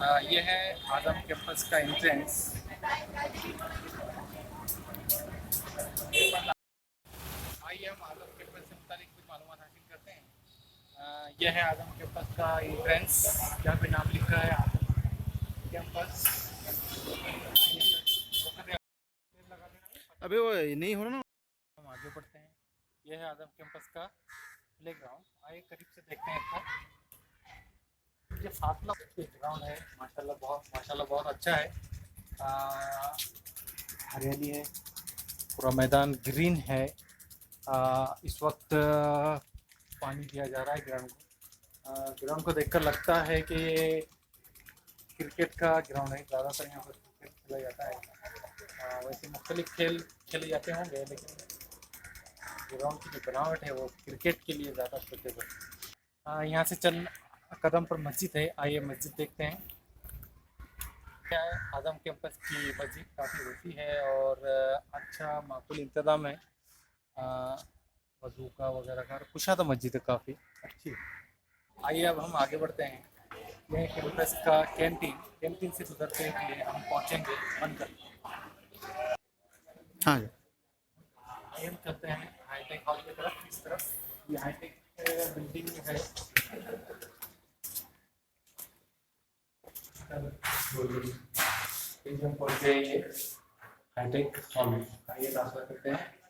ये है आजम कैंपस का एंट्रेंस। आइए हम आजम कैंपस से मुतालिक कुछ मालूमात हासिल करते हैं। ये है आजम कैंपस का एंट्रेंस, जहाँ पे नाम लिखा है आजम कैंपस। अबे वो नहीं हो रहा ना। हम आगे बढ़ते हैं। यह है आजम कैंपस का प्ले ग्राउंड। आइए करीब से देखते हैं इसको। ये 7 लाख ग्राउंड है। माशाल्लाह बहुत अच्छा है। हरियाली है, पूरा मैदान ग्रीन है। इस वक्त पानी दिया जा रहा है ग्राउंड को। ग्राउंड को देखकर लगता है कि ये क्रिकेट का ग्राउंड है। ज़्यादातर यहाँ पर क्रिकेट खेला जाता है। वैसे मुख्तलिफ खेल खेले जाते होंगे, लेकिन ग्राउंड की जो बनावट है वो क्रिकेट के लिए ज़्यादा सूटेबल है। यहाँ से चल कदम पर मस्जिद है। आइए मस्जिद देखते हैं। क्या है, आजम कैंपस की मस्जिद काफ़ी वसी है और अच्छा माकूल इंतज़ाम है। वज़ू का वगैरह का कुशादा मस्जिद है, काफ़ी अच्छी है। आइए अब हम आगे बढ़ते हैं। यह कैंपस का कैंटीन। कैंटीन से गुजरते हुए हम पहुँचेंगे बनकर। हाँ। आइए हम चलते हैं हाईटेक हॉल की तरफ। इस तरफ ये हाईटेक बिल्डिंग है। हम पहुँचे ये हाईटेक हॉल। आइए दाखिला करते हैं।